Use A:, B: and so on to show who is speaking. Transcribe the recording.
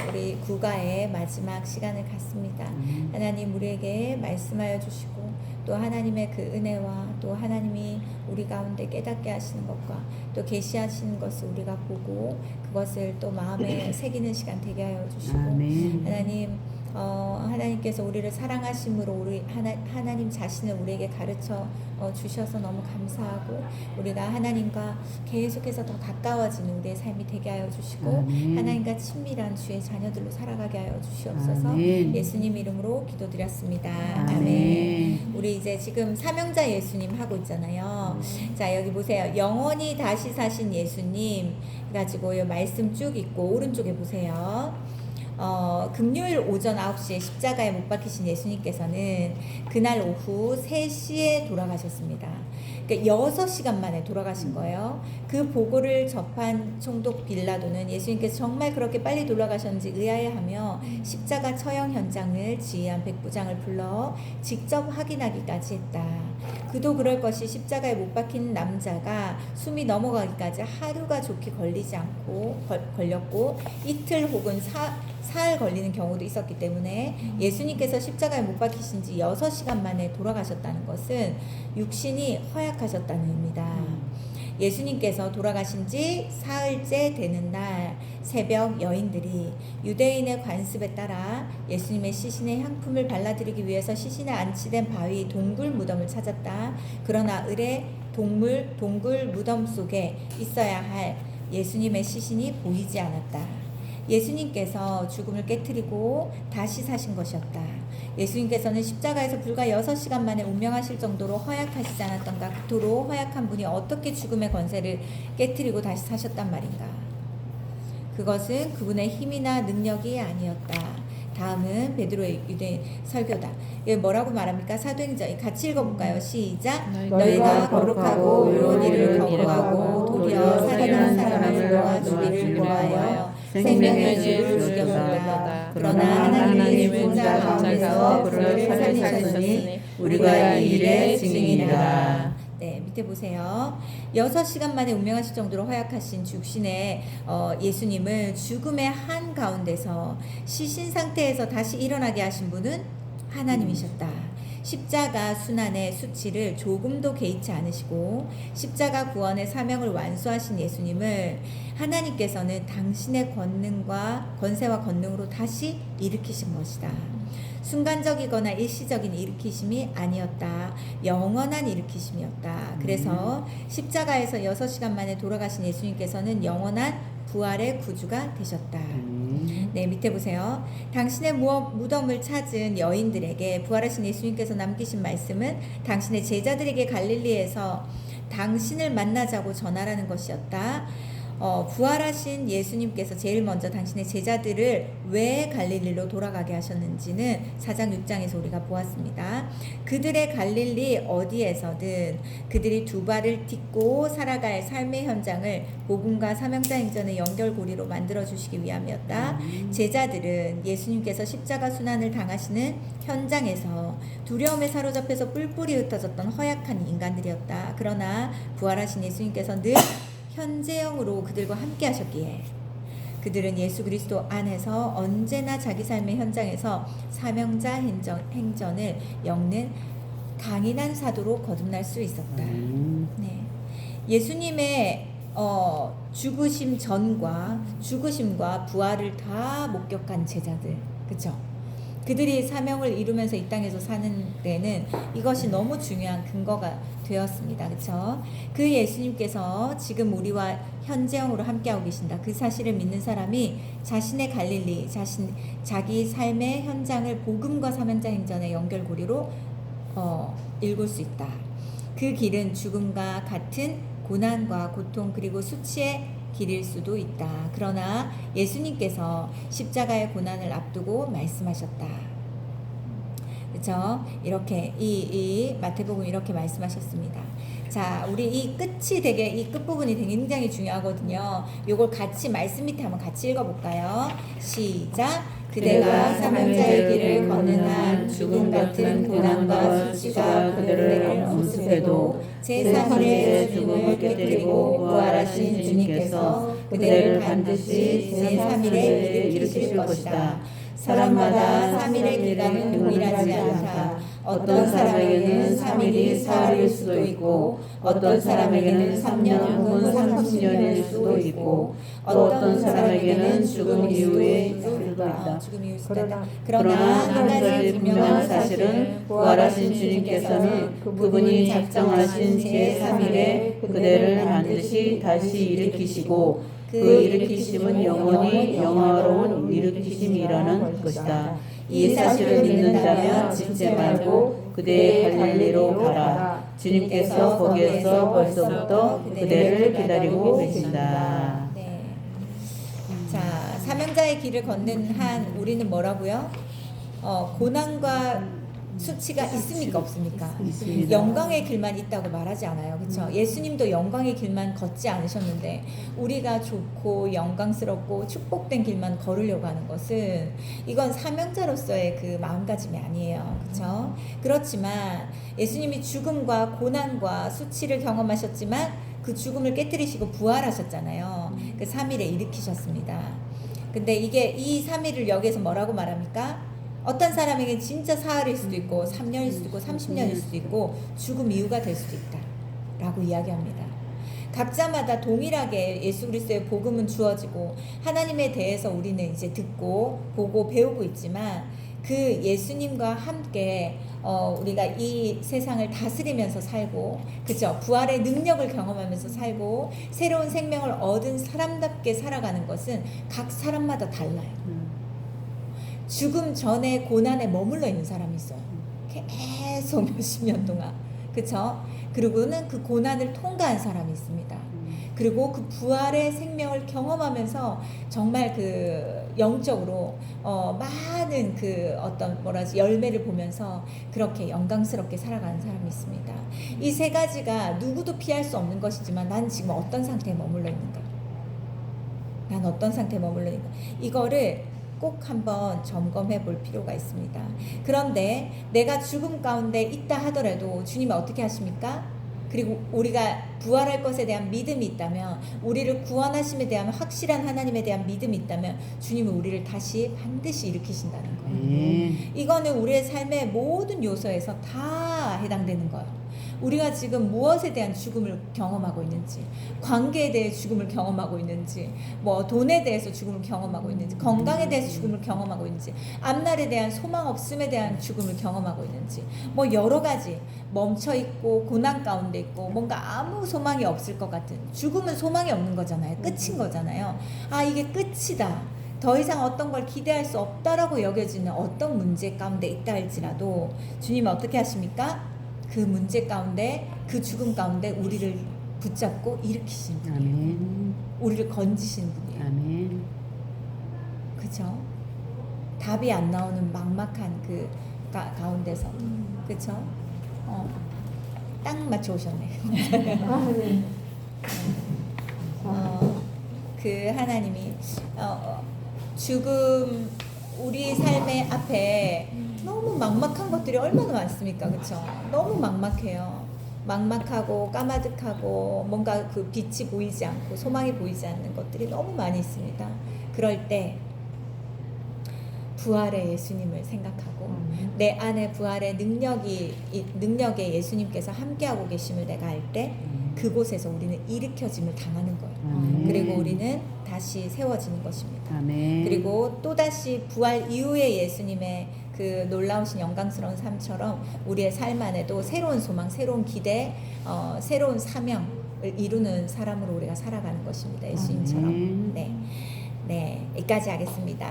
A: 우리 국가의 마지막 시간을 갖습니다. 하나님 우리에게 말씀하여 주시고 또 하나님의 그 은혜와 또 하나님이 우리 가운데 깨닫게 하시는 것과 또 계시하시는 것을 우리가 보고 그것을 또 마음에 새기는 시간 되게 하여 주시고 하나님 하나님께서 우리를 사랑하심으로 우리 하나님 자신을 우리에게 가르쳐 주셔서 너무 감사하고 우리가 하나님과 계속해서 더 가까워지는 우리의 삶이 되게 하여 주시고 하나님과 친밀한 주의 자녀들로 살아가게 하여 주시옵소서. 예수님 이름으로 기도드렸습니다. 아멘. 우리 이제 지금 사명자 예수님 하고 있잖아요. 자, 여기 보세요. 영원히 다시 사신 예수님 가지고 이 말씀 쭉 있고 오른쪽에 보세요. 금요일 오전 9시에 십자가에 못 박히신 예수님께서는 그날 오후 3시에 돌아가셨습니다. 그러니까 6시간 만에 돌아가신 거예요. 그 보고를 접한 총독 빌라도는 예수님께서 정말 그렇게 빨리 돌아가셨는지 의아해하며 십자가 처형 현장을 지휘한 백부장을 불러 직접 확인하기까지 했다. 그도 그럴 것이 십자가에 못 박힌 남자가 숨이 넘어가기까지 하루가 좋게 걸렸고 이틀 혹은 사흘 걸리는 경우도 있었기 때문에 예수님께서 십자가에 못 박히신 지 6시간 만에 돌아가셨다는 것은 육신이 허약하셨다는 의미다. 예수님께서 돌아가신 지 사흘째 되는 날 새벽 여인들이 유대인의 관습에 따라 예수님의 시신에 향품을 발라드리기 위해서 시신에 안치된 바위 동굴 무덤을 찾았다. 그러나 을의 동굴 무덤 속에 있어야 할 예수님의 시신이 보이지 않았다. 예수님께서 죽음을 깨트리고 다시 사신 것이었다. 예수님께서는 십자가에서 불과 6시간 만에 운명하실 정도로 허약하시지 않았던가? 그토록 허약한 분이 어떻게 죽음의 권세를 깨트리고 다시 사셨단 말인가? 그것은 그분의 힘이나 능력이 아니었다. 다음은 베드로의 유대인 설교다. 이게 뭐라고 말합니까? 사도행전 같이 읽어볼까요? 시작. 너희가 거룩하고 의로운 일을 경고하고 도리어 살인하는 사람을 도와주기를 구하여 생명의 주를 죽여보았다. 그러나 하나님이 죽은 자 가운데서 그를 살리셨으니 우리가 이 일의 증인이라. 네, 밑에 보세요. 6시간 만에 운명하실 정도로 허약하신 죽신의 예수님을 죽음의 한가운데서 시신 상태에서 다시 일어나게 하신 분은 하나님이셨다. 십자가 순환의 수치를 조금도 개의치 않으시고 십자가 구원의 사명을 완수하신 예수님을 하나님께서는 당신의 권세와 권능으로 다시 일으키신 것이다. 순간적이거나 일시적인 일으키심이 아니었다. 영원한 일으키심이었다. 그래서 십자가에서 6시간 만에 돌아가신 예수님께서는 영원한 부활의 구주가 되셨다. 네, 밑에 보세요. 당신의 무덤을 찾은 여인들에게 부활하신 예수님께서 남기신 말씀은 당신의 제자들에게 갈릴리에서 당신을 만나자고 전하라는 것이었다. 부활하신 예수님께서 제일 먼저 당신의 제자들을 왜 갈릴리로 돌아가게 하셨는지는 4장 6장에서 우리가 보았습니다. 그들의 갈릴리 어디에서든 그들이 두 발을 딛고 살아갈 삶의 현장을 복음과 사명자 행전의 연결고리로 만들어주시기 위함이었다. 제자들은 예수님께서 십자가 순환을 당하시는 현장에서 두려움에 사로잡혀서 뿔뿔이 흩어졌던 허약한 인간들이었다. 그러나 부활하신 예수님께서 늘 현재형으로 그들과 함께 하셨기에 그들은 예수 그리스도 안에서 언제나 자기 삶의 현장에서 사명자 행전을 엮는 강인한 사도로 거듭날 수 있었다. 네. 예수님의 죽으심 전과 죽으심과 부활을 다 목격한 제자들, 그렇죠? 그들이 사명을 이루면서 이 땅에서 사는 데는 이것이 너무 중요한 근거가 되었습니다. 그렇죠? 그 예수님께서 지금 우리와 현재형으로 함께하고 계신다. 그 사실을 믿는 사람이 자신의 갈릴리, 자기 삶의 현장을 복음과 사명자 행전의 연결고리로 읽을 수 있다. 그 길은 죽음과 같은 고난과 고통 그리고 수치의 길일 수도 있다. 그러나 예수님께서 십자가의 고난을 앞두고 말씀하셨다. 그렇죠? 이렇게 이 마태복음 이렇게 말씀하셨습니다. 자, 우리 이 끝부분이 되게 굉장히 중요하거든요. 요걸 같이 말씀 밑에 한번 같이 읽어볼까요? 시작. 그대가 사명자의 길을 걷는 한 죽음 같은 고난과 수치가 그들을 엄습해도 제3일에 죽음을 깨뜨리고 부활하신 주님께서
B: 그대를 반드시 제3일에 일으키실 것이다. 사람마다 3일의 기간은 동일하지 않다. 어떤 사람에게는 3일이 사흘일 수도 있고 어떤 사람에게는 3년 혹은 30년일 수도 있고 또 어떤 사람에게는 죽음 이후에 수도 있다.
A: 그러나 한 가지 분명한
B: 사실은 부활하신 주님께서는 그분이 작정하신 제3일에 그대를 반드시 다시 일으키시고 그 일으키심은 영원히 영화로운 일으키심이라는 것이다. 이 사실을 믿는다면 짓지 말고 그대의 갈릴리로 가라. 주님께서 거기에서 벌써부터 그대를 기다리고 계신다.
A: 네. 자, 사명자의 길을 걷는 한 우리는 뭐라고요? 고난과 수치가 있습니까 없습니까?
B: 있습니다.
A: 영광의 길만 있다고 말하지 않아요. 그렇죠? 예수님도 영광의 길만 걷지 않으셨는데 우리가 좋고 영광스럽고 축복된 길만 걸으려고 하는 것은 이건 사명자로서의 그 마음가짐이 아니에요. 그렇죠? 그렇지만 예수님이 죽음과 고난과 수치를 경험하셨지만 그 죽음을 깨뜨리시고 부활하셨잖아요. 그 3일에 일으키셨습니다. 근데 이게 이 3일을 여기에서 뭐라고 말합니까? 어떤 사람에게 진짜 사흘일 수도 있고 3년일 수도 있고 30년일 수도 있고 죽음 이후가 될 수도 있다 라고 이야기합니다. 각자마다 동일하게 예수 그리스도의 복음은 주어지고 하나님에 대해서 우리는 이제 듣고 보고 배우고 있지만 그 예수님과 함께 우리가 이 세상을 다스리면서 살고 그죠? 부활의 능력을 경험하면서 살고 새로운 생명을 얻은 사람답게 살아가는 것은 각 사람마다 달라요. 죽음 전에 고난에 머물러 있는 사람이 있어요. 계속 몇십 년 동안. 그쵸? 그리고는 그 고난을 통과한 사람이 있습니다. 그리고 그 부활의 생명을 경험하면서 정말 그 영적으로 많은 그 어떤 뭐라지 열매를 보면서 그렇게 영광스럽게 살아가는 사람이 있습니다. 이 세 가지가 누구도 피할 수 없는 것이지만 난 지금 어떤 상태에 머물러 있는가? 난 어떤 상태에 머물러 있는가? 이거를 꼭 한번 점검해 볼 필요가 있습니다. 그런데 내가 죽음 가운데 있다 하더라도 주님이 어떻게 하십니까? 그리고 우리가 부활할 것에 대한 믿음이 있다면 우리를 구원하심에 대한 확실한 하나님에 대한 믿음이 있다면 주님은 우리를 다시 반드시 일으키신다는 거예요. 이거는 우리의 삶의 모든 요소에서 다 해당되는 거예요. 우리가 지금 무엇에 대한 죽음을 경험하고 있는지, 관계에 대해 죽음을 경험하고 있는지, 뭐 돈에 대해서 죽음을 경험하고 있는지, 건강에 대해서 죽음을 경험하고 있는지, 앞날에 대한 소망 없음에 대한 죽음을 경험하고 있는지, 뭐 여러 가지 멈춰 있고 고난 가운데 있고 뭔가 아무 소망이 없을 것 같은, 죽음은 소망이 없는 거잖아요. 끝인 거잖아요. 아, 이게 끝이다. 더 이상 어떤 걸 기대할 수 없다라고 여겨지는 어떤 문제 가운데 있다 할지라도 주님은 어떻게 하십니까? 그 문제 가운데, 그 죽음 가운데 우리를 붙잡고 일으키신 분이에요.
B: 아멘.
A: 우리를 건지신 분이에요.
B: 아멘.
A: 그쵸? 답이 안 나오는 막막한 그 가운데서, 그쵸? 딱 맞춰 오셨네. 그 하나님이 죽음, 우리 삶의 앞에 너무 막막한 것들이 얼마나 많습니까? 그쵸? 너무 막막해요. 막막하고 까마득하고 뭔가 그 빛이 보이지 않고 소망이 보이지 않는 것들이 너무 많이 있습니다. 그럴 때 부활의 예수님을 생각하고 내 안에 부활의 능력에 예수님께서 함께하고 계심을 내가 알 때 그곳에서 우리는 일으켜짐을 당하는 거예요. 그리고 우리는 다시 세워지는 것입니다.
B: 아멘.
A: 그리고 또다시 부활 이후의 예수님의 그 놀라우신 영광스러운 삶처럼 우리의 삶 안에도 새로운 소망, 새로운 기대, 새로운 사명을 이루는 사람으로 우리가 살아가는 것입니다. 예수님처럼. 네, 여기까지 하겠습니다.